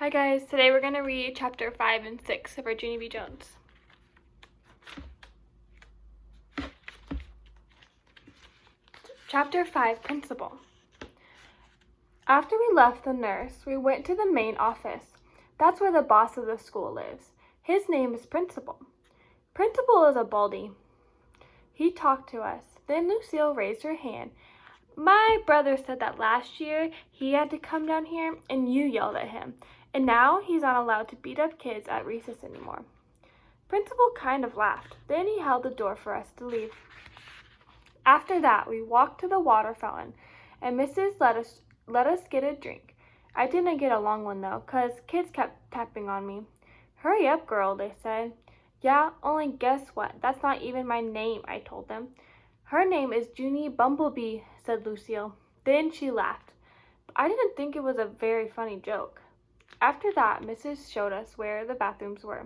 Hi guys, today we're going to read chapter 5 and 6 of our Junnie B. Jones. Chapter 5, Principal. After we left the nurse, we went to the main office. That's where the boss of the school lives. His name is Principal. Principal is a baldy. He talked to us. Then Lucille raised her hand. My brother said that last year he had to come down here and you yelled at him. And now he's not allowed to beat up kids at recess anymore. Principal kind of laughed. Then he held the door for us to leave. After that, we walked to the water fountain, and Mrs. let us get a drink. I didn't get a long one, though, 'cause kids kept tapping on me. Hurry up, girl, they said. Yeah, only guess what? That's not even my name, I told them. Her name is Junnie Bumblebee, said Lucille. Then she laughed. But I didn't think it was a very funny joke. After that, Mrs. showed us where the bathrooms were.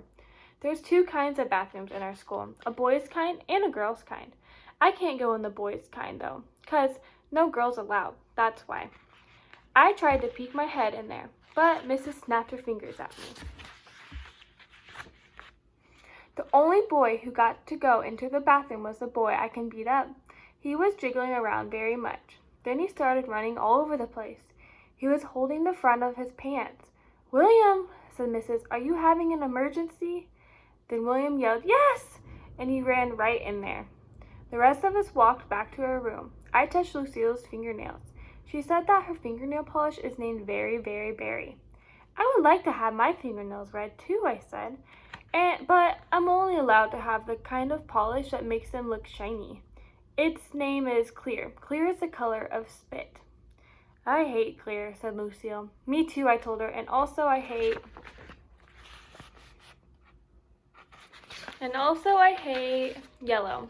There's two kinds of bathrooms in our school, a boys' kind and a girls' kind. I can't go in the boys' kind, though, 'cause no girls allowed, that's why. I tried to peek my head in there, but Mrs. snapped her fingers at me. The only boy who got to go into the bathroom was the boy I can beat up. He was jiggling around very much. Then he started running all over the place. He was holding the front of his pants. William, said Mrs., are you having an emergency? Then William yelled, yes, and he ran right in there. The rest of us walked back to our room. I touched Lucille's fingernails. She said that her fingernail polish is named Very, Very Berry. I would like to have my fingernails red too, I said, but I'm only allowed to have the kind of polish that makes them look shiny. Its name is Clear. Clear is the color of spit. I hate clear, said Lucille. Me too, I told her, and also I hate yellow,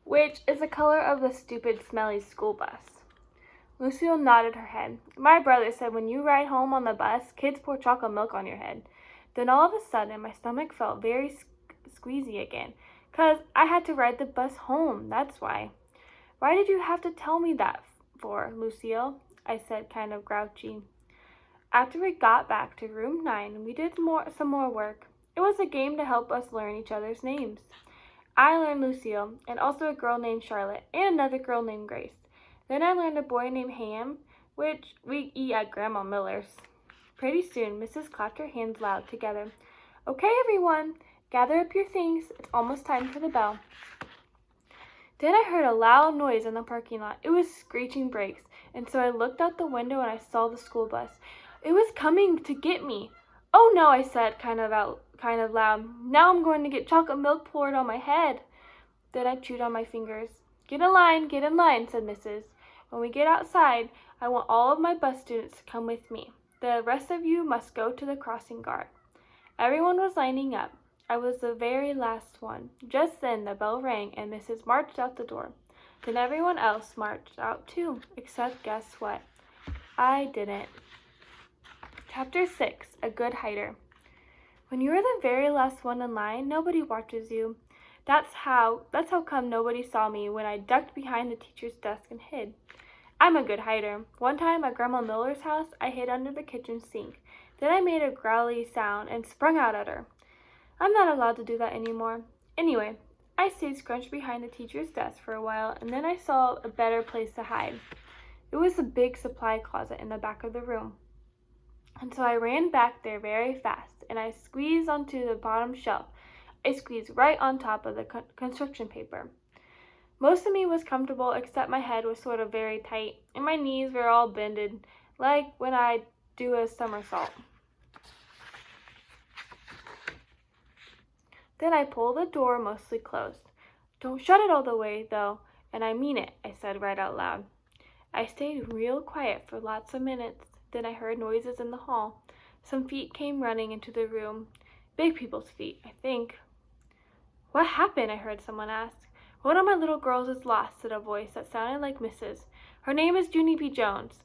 which is the color of the stupid Smelly school bus. Lucille nodded her head. My brother said when you ride home on the bus, kids pour chocolate milk on your head. Then all of a sudden, my stomach felt very squeezy again, 'cause I had to ride the bus home, that's why. Why did you have to tell me that for, Lucille? I said, kind of grouchy. After we got back to room 9, we did some more work. It was a game to help us learn each other's names. I learned Lucille, and also a girl named Charlotte, and another girl named Grace. Then I learned a boy named Ham, which we eat at Grandma Miller's. Pretty soon, Mrs. clapped her hands loud together. Okay, everyone, gather up your things. It's almost time for the bell. Then I heard a loud noise in the parking lot. It was screeching brakes, and so I looked out the window and I saw the school bus. It was coming to get me. Oh no, I said, kind of loud. Now I'm going to get chocolate milk poured on my head. Then I chewed on my fingers. Get in line, said Mrs. When we get outside, I want all of my bus students to come with me. The rest of you must go to the crossing guard. Everyone was lining up. I was the very last one. Just then the bell rang and Mrs. marched out the door. Then everyone else marched out too, except guess what? I didn't. Chapter 6, A Good Hider. When you are the very last one in line, nobody watches you. That's how come nobody saw me when I ducked behind the teacher's desk and hid. I'm a good hider. One time at Grandma Miller's house, I hid under the kitchen sink. Then I made a growly sound and sprung out at her. I'm not allowed to do that anymore. Anyway, I stayed scrunched behind the teacher's desk for a while, and then I saw a better place to hide. It was a big supply closet in the back of the room. And so I ran back there very fast, and I squeezed onto the bottom shelf. I squeezed right on top of the construction paper. Most of me was comfortable, except my head was sort of very tight, and my knees were all bended, like when I do a somersault. Then I pulled the door mostly closed. Don't shut it all the way, though, and I mean it, I said right out loud. I stayed real quiet for lots of minutes. Then I heard noises in the hall. Some feet came running into the room. Big people's feet, I think. What happened? I heard someone ask. One of my little girls is lost, said a voice that sounded like Mrs. Her name is Junnie B. Jones,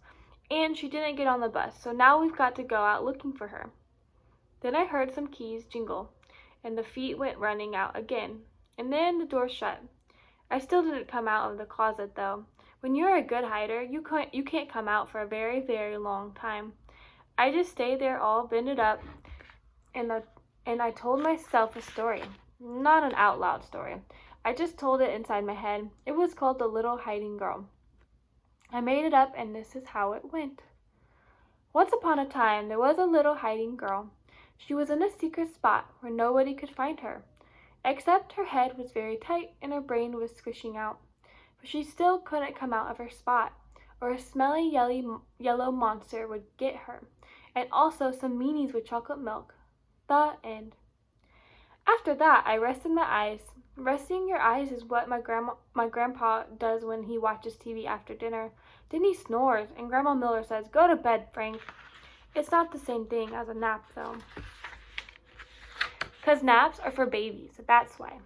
and she didn't get on the bus, so now we've got to go out looking for her. Then I heard some keys jingle, and the feet went running out again, and then the door shut. I still didn't come out of the closet, though. When you're a good hider, you can't come out for a very, very long time. I just stayed there all bended up, and I told myself a story. Not an out loud story. I just told it inside my head. It was called The Little Hiding Girl. I made it up, and this is how it went. Once upon a time, there was a little hiding girl. She was in a secret spot where nobody could find her, except her head was very tight and her brain was squishing out. But she still couldn't come out of her spot, or a smelly yellow monster would get her, and also some meanies with chocolate milk. The end. After that, I rested my eyes. Resting your eyes is what my grandpa does when he watches TV after dinner. Then he snores, and Grandma Miller says, "Go to bed, Frank." It's not the same thing as a nap, though. 'Cause naps are for babies, that's why.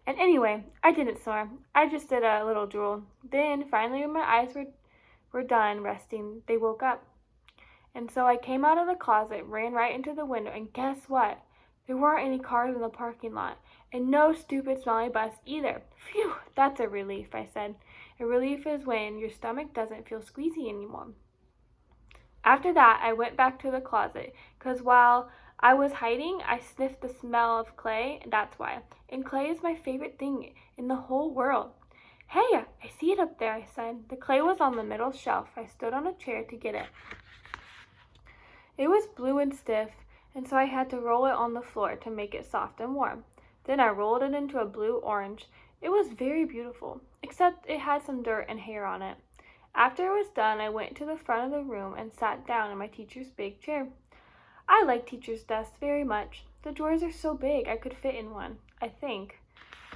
And anyway, I didn't snore. I just did a little drool. Then, finally, when my eyes were done resting, they woke up. And so I came out of the closet, ran right into the window, and guess what? There weren't any cars in the parking lot, and no stupid smelly bus either. Phew, that's a relief, I said. A relief is when your stomach doesn't feel squeezy anymore. After that, I went back to the closet, 'cause while I was hiding, I sniffed the smell of clay, and that's why. And clay is my favorite thing in the whole world. "Hey, I see it up there," I said. The clay was on the middle shelf. I stood on a chair to get it. It was blue and stiff, and so I had to roll it on the floor to make it soft and warm. Then I rolled it into a blue-orange. It was very beautiful, except it had some dirt and hair on it. After it was done, I went to the front of the room and sat down in my teacher's big chair. I like teacher's desks very much. The drawers are so big I could fit in one, I think.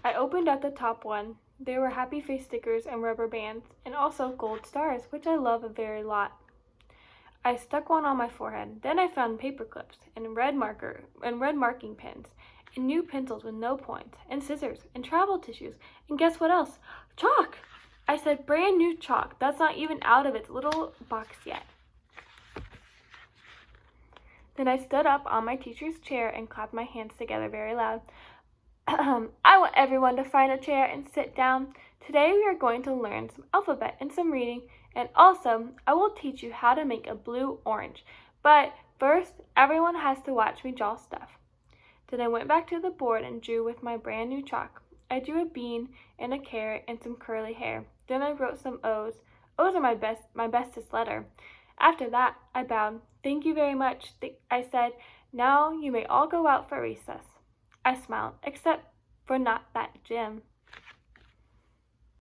I opened up the top one. There were happy face stickers and rubber bands, and also gold stars, which I love a very lot. I stuck one on my forehead. Then I found paper clips and red marking pens and new pencils with no points and scissors and travel tissues. And guess what else? Chalk! I said brand new chalk. That's not even out of its little box yet. Then I stood up on my teacher's chair and clapped my hands together very loud. I want everyone to find a chair and sit down. Today we are going to learn some alphabet and some reading, and also I will teach you how to make a blue-orange. But first, everyone has to watch me draw stuff. Then I went back to the board and drew with my brand new chalk. I drew a bean and a carrot and some curly hair. Then I wrote some O's. O's are my bestest letter. After that, I bowed. "Thank you very much," I said. "Now you may all go out for recess." I smiled, except for not that Jim.